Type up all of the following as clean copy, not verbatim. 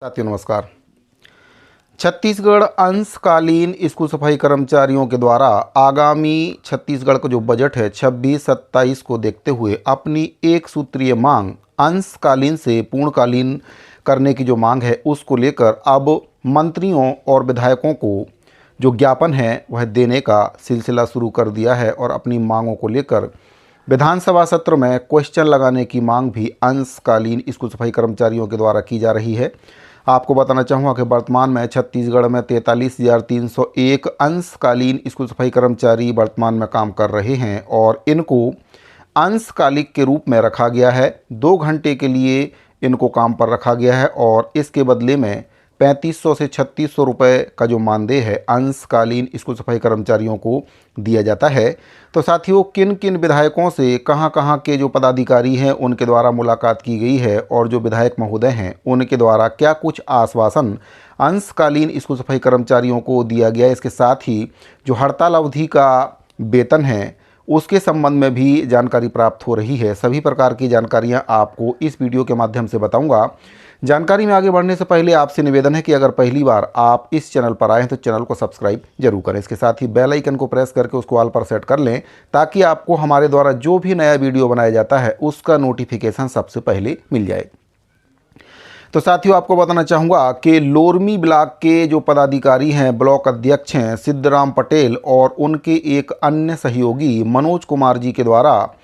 साथियों नमस्कार। छत्तीसगढ़ अंशकालीन स्कूल सफाई कर्मचारियों के द्वारा आगामी छत्तीसगढ़ का जो बजट है 26-27 को देखते हुए अपनी एक सूत्रीय मांग अंशकालीन से पूर्णकालीन करने की जो मांग है उसको लेकर अब मंत्रियों और विधायकों को जो ज्ञापन है वह देने का सिलसिला शुरू कर दिया है और अपनी मांगों को लेकर विधानसभा सत्र में क्वेश्चन लगाने की मांग भी अंशकालीन स्कूल सफाई कर्मचारियों के द्वारा की जा रही है। आपको बताना चाहूँगा कि वर्तमान में छत्तीसगढ़ में 43,301 अंशकालीन स्कूल सफाई कर्मचारी वर्तमान में काम कर रहे हैं और इनको अंशकालिक के रूप में रखा गया है। 2 घंटे के लिए इनको काम पर रखा गया है और इसके बदले में 3500 से 3600 रुपये का जो मानदेय है अंशकालीन स्कूल सफाई कर्मचारियों को दिया जाता है। तो साथियों, किन किन विधायकों से कहां के जो पदाधिकारी हैं उनके द्वारा मुलाकात की गई है और जो विधायक महोदय हैं उनके द्वारा क्या कुछ आश्वासन अंशकालीन स्कूल सफाई कर्मचारियों को दिया गया है, इसके साथ ही जो हड़ताल अवधि का वेतन है उसके संबंध में भी जानकारी प्राप्त हो रही है। सभी प्रकार की जानकारियां आपको इस वीडियो के माध्यम से बताऊंगा। जानकारी में आगे बढ़ने से पहले आपसे निवेदन है कि अगर पहली बार आप इस चैनल पर आए हैं तो चैनल को सब्सक्राइब जरूर करें। इसके साथ ही बेल आइकन को प्रेस करके उसको ऑल पर सेट कर लें ताकि आपको हमारे द्वारा जो भी नया वीडियो बनाया जाता है उसका नोटिफिकेशन सबसे पहले मिल जाए। तो साथियों, आपको बताना चाहूँगा कि लोरमी ब्लॉक के जो पदाधिकारी हैं, ब्लॉक अध्यक्ष हैं सिद्धराम पटेल और उनके एक अन्य सहयोगी मनोज कुमार जी के द्वारा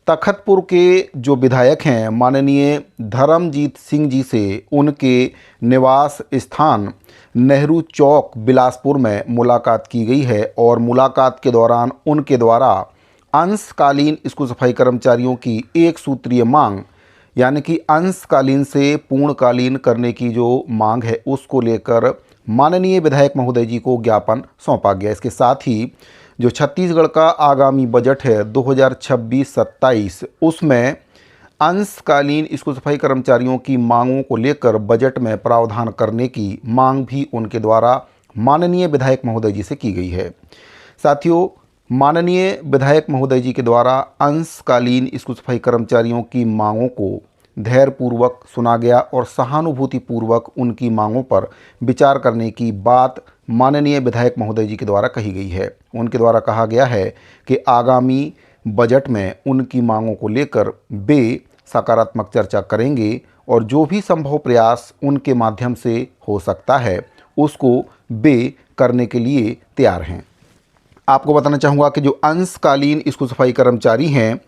तखतपुर के जो विधायक हैं माननीय धर्मजीत सिंह जी से उनके निवास स्थान नेहरू चौक बिलासपुर में मुलाकात की गई है और मुलाकात के दौरान उनके द्वारा अंशकालीन स्कूल सफाई कर्मचारियों की एक सूत्रीय मांग यानी कि अंशकालीन से पूर्णकालीन करने की जो मांग है उसको लेकर माननीय विधायक महोदय जी को ज्ञापन सौंपा गया। इसके साथ ही जो छत्तीसगढ़ का आगामी बजट है 2026-27 उसमें अंशकालीन स्कूल सफाई कर्मचारियों की मांगों को लेकर बजट में प्रावधान करने की मांग भी उनके द्वारा माननीय विधायक महोदय जी से की गई है। साथियों, माननीय विधायक महोदय जी के द्वारा अंशकालीन स्कूल सफाई कर्मचारियों की मांगों को धैर्यपूर्वक सुना गया और सहानुभूतिपूर्वक उनकी मांगों पर विचार करने की बात माननीय विधायक महोदय जी के द्वारा कही गई है। उनके द्वारा कहा गया है कि आगामी बजट में उनकी मांगों को लेकर वे सकारात्मक चर्चा करेंगे और जो भी संभव प्रयास उनके माध्यम से हो सकता है उसको वे करने के लिए तैयार हैं। आपको बताना चाहूँगा कि जो अंशकालीन स्कूल सफाई कर्मचारी हैं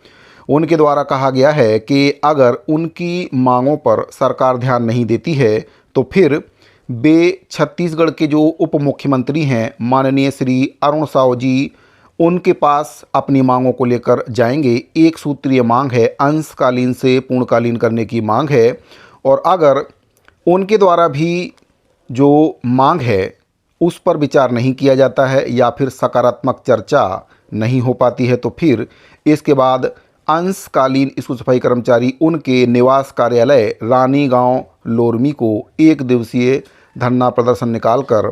उनके द्वारा कहा गया है कि अगर उनकी मांगों पर सरकार ध्यान नहीं देती है तो फिर वे छत्तीसगढ़ के जो उप मुख्यमंत्री हैं माननीय श्री अरुण साव जी उनके पास अपनी मांगों को लेकर जाएंगे। एक सूत्रीय मांग है, अंशकालीन से पूर्णकालीन करने की मांग है और अगर उनके द्वारा भी जो मांग है उस पर विचार नहीं किया जाता है या फिर सकारात्मक चर्चा नहीं हो पाती है तो फिर इसके बाद अंशकालीन स्कूल सफाई कर्मचारी उनके निवास कार्यालय रानीगांव लोरमी को 1 दिवसीय धरना प्रदर्शन निकालकर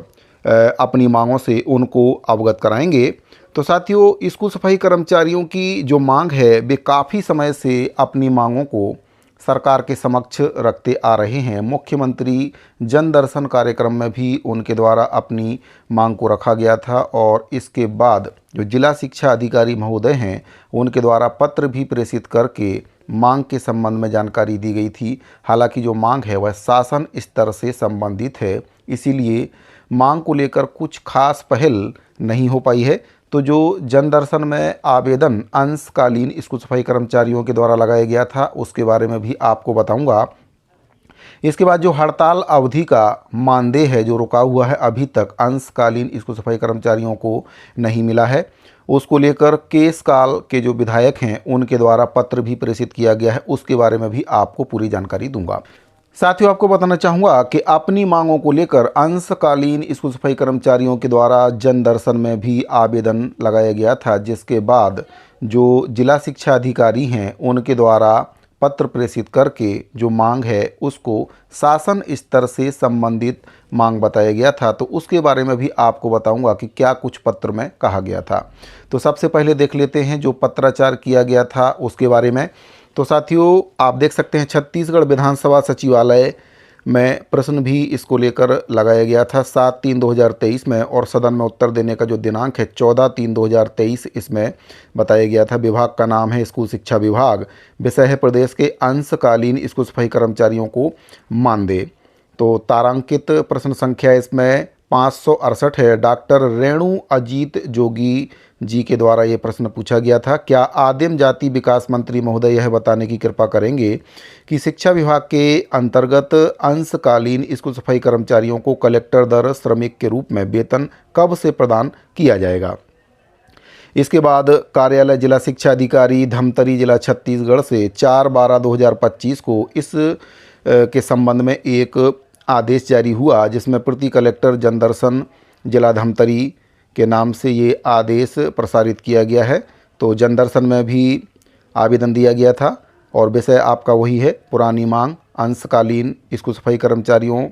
अपनी मांगों से उनको अवगत कराएंगे। तो साथियों, स्कूल सफाई कर्मचारियों की जो मांग है वे काफ़ी समय से अपनी मांगों को सरकार के समक्ष रखते आ रहे हैं। मुख्यमंत्री जन दर्शन कार्यक्रम में भी उनके द्वारा अपनी मांग को रखा गया था और इसके बाद जो जिला शिक्षा अधिकारी महोदय हैं उनके द्वारा पत्र भी प्रेषित करके मांग के संबंध में जानकारी दी गई थी। हालांकि जो मांग है वह शासन स्तर से संबंधित है, इसीलिए मांग को लेकर कुछ खास पहल नहीं हो पाई है। तो जो जन दर्शन में आवेदन अंशकालीन स्कूल सफाई कर्मचारियों के द्वारा लगाया गया था उसके बारे में भी आपको बताऊंगा। इसके बाद जो हड़ताल अवधि का मानदेय है जो रुका हुआ है अभी तक अंशकालीन स्कूल सफाई कर्मचारियों को नहीं मिला है, उसको लेकर केशकाल के जो विधायक हैं उनके द्वारा पत्र भी प्रेषित किया गया है, उसके बारे में भी आपको पूरी जानकारी दूंगा। साथियों, आपको बताना चाहूँगा कि अपनी मांगों को लेकर अंशकालीन स्कूल सफाई कर्मचारियों के द्वारा जन दर्शन में भी आवेदन लगाया गया था, जिसके बाद जो जिला शिक्षा अधिकारी हैं उनके द्वारा पत्र प्रेषित करके जो मांग है उसको शासन स्तर से संबंधित मांग बताया गया था। तो उसके बारे में भी आपको बताऊंगा कि क्या कुछ पत्र में कहा गया था। तो सबसे पहले देख लेते हैं जो पत्राचार किया गया था उसके बारे में। तो साथियों, आप देख सकते हैं छत्तीसगढ़ विधानसभा सचिवालय में प्रश्न भी इसको लेकर लगाया गया था 7/3/2023 में, और सदन में उत्तर देने का जो दिनांक है 14/3/2023 इसमें बताया गया था। विभाग का नाम है स्कूल शिक्षा विभाग। विषय है प्रदेश के अंशकालीन स्कूल सफाई कर्मचारियों को मानदेय। तो तारांकित प्रश्न संख्या इसमें 568 है। डॉक्टर रेणु अजीत जोगी जी के द्वारा ये प्रश्न पूछा गया था। क्या आदिम जाति विकास मंत्री महोदय यह बताने की कृपा करेंगे कि शिक्षा विभाग के अंतर्गत अंशकालीन स्कूल सफाई कर्मचारियों को कलेक्टर दर श्रमिक के रूप में वेतन कब से प्रदान किया जाएगा? इसके बाद कार्यालय जिला शिक्षा अधिकारी धमतरी जिला छत्तीसगढ़ से 4/12/2025 को इस के संबंध में एक आदेश जारी हुआ, जिसमें प्रति कलेक्टर जनदर्शन जिला धमतरी के नाम से ये आदेश प्रसारित किया गया है। तो जनदर्शन में भी आवेदन दिया गया था और विषय आपका वही है, पुरानी मांग अंशकालीन स्कूल सफाई कर्मचारियों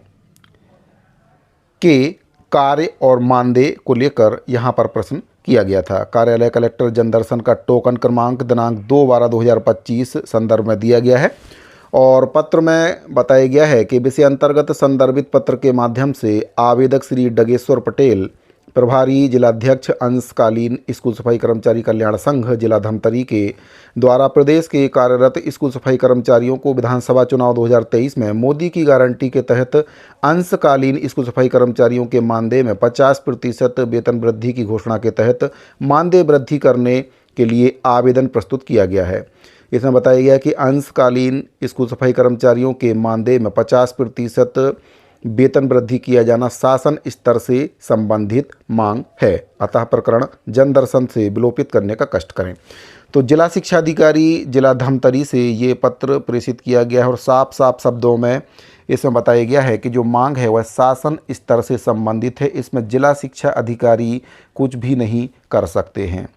के कार्य और मानदेय को लेकर यहाँ पर प्रश्न किया गया था। कार्यालय कलेक्टर जनदर्शन का टोकन क्रमांक दिनांक 2/12/2025 संदर्भ में दिया गया है और पत्र में बताया गया है कि विषय अंतर्गत संदर्भित पत्र के माध्यम से आवेदक श्री डगेश्वर पटेल, प्रभारी जिलाध्यक्ष अंशकालीन स्कूल सफाई कर्मचारी कल्याण संघ जिला धमतरी के द्वारा प्रदेश के कार्यरत स्कूल सफाई कर्मचारियों को विधानसभा चुनाव 2023 में मोदी की गारंटी के तहत अंशकालीन स्कूल सफाई कर्मचारियों के मानदेय में 50% वेतन वृद्धि की घोषणा के तहत मानदेय वृद्धि करने के लिए आवेदन प्रस्तुत किया गया है। इसमें बताया गया कि अंशकालीन स्कूल सफाई कर्मचारियों के मानदेय में 50% वेतन वृद्धि किया जाना शासन स्तर से संबंधित मांग है, अतः प्रकरण जनदर्शन से विलोपित करने का कष्ट करें। तो जिला शिक्षा अधिकारी जिला धमतरी से ये पत्र प्रेषित किया गया है और साफ साफ शब्दों में इसमें बताया गया है कि जो मांग है वह शासन स्तर से संबंधित है, इसमें जिला शिक्षा अधिकारी कुछ भी नहीं कर सकते हैं।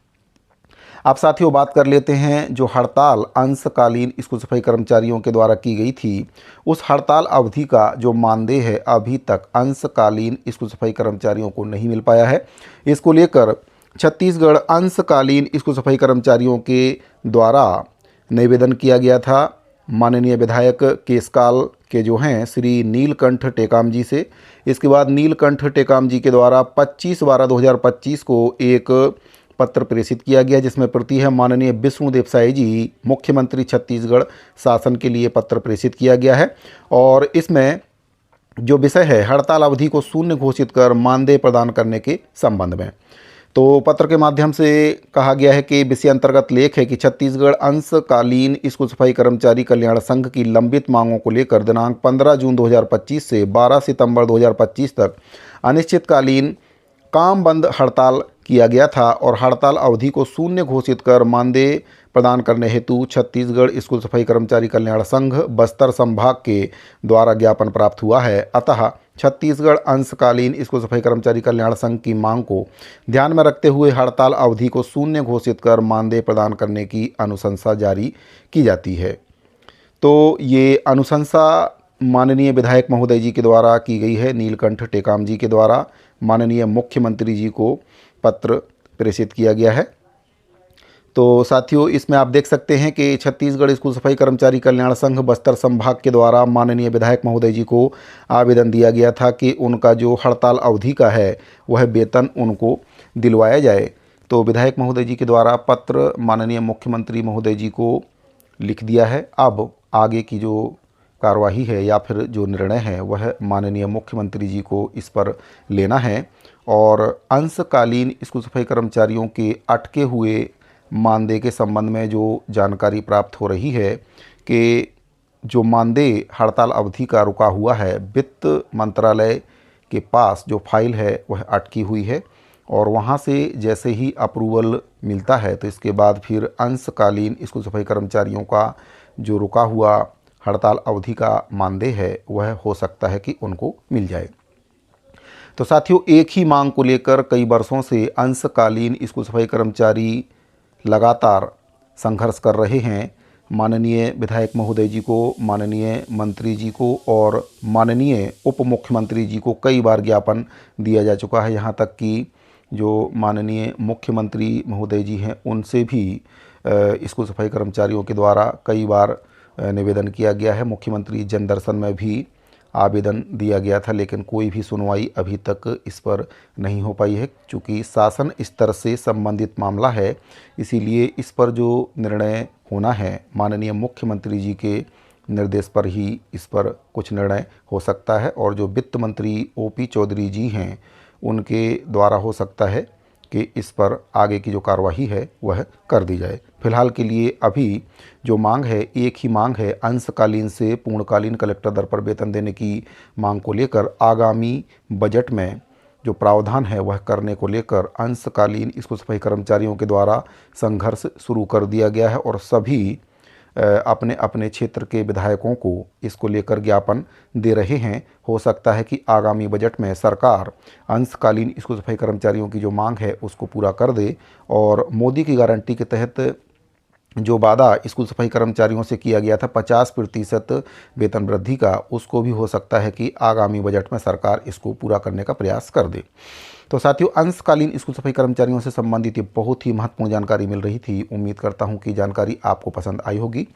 अब साथियों बात कर लेते हैं जो हड़ताल अंशकालीन स्कूल सफाई कर्मचारियों के द्वारा की गई थी, उस हड़ताल अवधि का जो मानदेय है अभी तक अंशकालीन स्कूल सफाई कर्मचारियों को नहीं मिल पाया है। इसको लेकर छत्तीसगढ़ अंशकालीन स्कूल सफाई कर्मचारियों के द्वारा निवेदन किया गया था माननीय विधायक केशकाल के जो हैं श्री नीलकंठ टेकाम जी से। इसके बाद नीलकंठ टेकाम जी के द्वारा 25/12/2025 को एक पत्र प्रेषित किया गया, जिसमें प्रति है माननीय विष्णुदेव साई जी मुख्यमंत्री छत्तीसगढ़ शासन के लिए पत्र प्रेषित किया गया है और इसमें जो विषय है हड़ताल अवधि को शून्य घोषित कर मानदेय प्रदान करने के संबंध में। तो पत्र के माध्यम से कहा गया है कि विषय अंतर्गत लेख है कि छत्तीसगढ़ अंशकालीन स्कूल सफाई कर्मचारी कल्याण संघ की लंबित मांगों को लेकर दिनांक 15 जून 2025 से 12 सितंबर 2025 तक अनिश्चितकालीन काम बंद हड़ताल किया गया था और हड़ताल अवधि को शून्य घोषित कर मानदेय प्रदान करने हेतु छत्तीसगढ़ स्कूल सफाई कर्मचारी कल्याण संघ बस्तर संभाग के द्वारा ज्ञापन प्राप्त हुआ है। अतः छत्तीसगढ़ अंशकालीन स्कूल सफाई कर्मचारी कल्याण संघ की मांग को ध्यान में रखते हुए हड़ताल अवधि को शून्य घोषित कर मानदेय प्रदान करने की अनुशंसा जारी की जाती है। तो ये अनुशंसा माननीय विधायक महोदय जी के द्वारा की गई है, नीलकंठ टेकाम जी के द्वारा माननीय मुख्यमंत्री जी को पत्र प्रेषित किया गया है। तो साथियों इसमें आप देख सकते हैं कि छत्तीसगढ़ स्कूल सफाई कर्मचारी कल्याण संघ बस्तर संभाग के द्वारा माननीय विधायक महोदय जी को आवेदन दिया गया था कि उनका जो हड़ताल अवधि का है वह वेतन उनको दिलवाया जाए। तो विधायक महोदय जी के द्वारा पत्र माननीय मुख्यमंत्री महोदय जी को लिख दिया है। अब आगे की जो कार्यवाही है या फिर जो निर्णय है वह माननीय मुख्यमंत्री जी को इस पर लेना है और अंशकालीन स्कूल सफाई कर्मचारियों के अटके हुए मानदेय के संबंध में जो जानकारी प्राप्त हो रही है कि जो मानदेय हड़ताल अवधि का रुका हुआ है, वित्त मंत्रालय के पास जो फाइल है वह अटकी हुई है और वहां से जैसे ही अप्रूवल मिलता है तो इसके बाद फिर अंशकालीन स्कूल सफाई कर्मचारियों का जो रुका हुआ हड़ताल अवधि का मानदेय है वह हो सकता है कि उनको मिल जाए। तो साथियों एक ही मांग को लेकर कई वर्षों से अंशकालीन स्कूल सफाई कर्मचारी लगातार संघर्ष कर रहे हैं। माननीय विधायक महोदय जी को, माननीय मंत्री जी को और माननीय उप मुख्यमंत्री जी को कई बार ज्ञापन दिया जा चुका है। यहाँ तक कि जो माननीय मुख्यमंत्री महोदय जी हैं उनसे भी स्कूल सफाई कर्मचारियों के द्वारा कई बार निवेदन किया गया है। मुख्यमंत्री जनदर्शन में भी आवेदन दिया गया था, लेकिन कोई भी सुनवाई अभी तक इस पर नहीं हो पाई है। चूँकि शासन स्तर से संबंधित मामला है, इसीलिए इस पर जो निर्णय होना है माननीय मुख्यमंत्री जी के निर्देश पर ही इस पर कुछ निर्णय हो सकता है, और जो वित्त मंत्री ओपी चौधरी जी हैं उनके द्वारा हो सकता है कि इस पर आगे की जो कार्यवाही है वह कर दी जाए। फिलहाल के लिए अभी जो मांग है, एक ही मांग है, अंशकालीन से पूर्णकालीन कलेक्टर दर पर वेतन देने की मांग को लेकर आगामी बजट में जो प्रावधान है वह करने को लेकर अंशकालीन स्कूल सफाई कर्मचारियों के द्वारा संघर्ष शुरू कर दिया गया है, और सभी अपने अपने क्षेत्र के विधायकों को इसको लेकर ज्ञापन दे रहे हैं। हो सकता है कि आगामी बजट में सरकार अंशकालीन स्कूल सफाई कर्मचारियों की जो मांग है उसको पूरा कर दे, और मोदी की गारंटी के तहत जो वादा स्कूल सफाई कर्मचारियों से किया गया था 50% वेतन वृद्धि का, उसको भी हो सकता है कि आगामी बजट में सरकार इसको पूरा करने का प्रयास कर दे। तो साथियों, अंशकालीन स्कूल सफाई कर्मचारियों से संबंधित ये बहुत ही महत्वपूर्ण जानकारी मिल रही थी। उम्मीद करता हूँ कि जानकारी आपको पसंद आई होगी।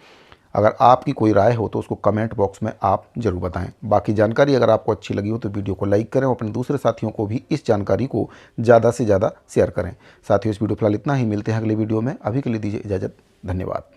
अगर आपकी कोई राय हो तो उसको कमेंट बॉक्स में आप ज़रूर बताएं। बाकी जानकारी अगर आपको अच्छी लगी हो तो वीडियो को लाइक करें और अपने दूसरे साथियों को भी इस जानकारी को ज़्यादा से ज़्यादा शेयर करें। साथियों, इस वीडियो फिलहाल इतना ही। मिलते हैं अगले वीडियो में। अभी के लिए दीजिए इजाज़त। धन्यवाद।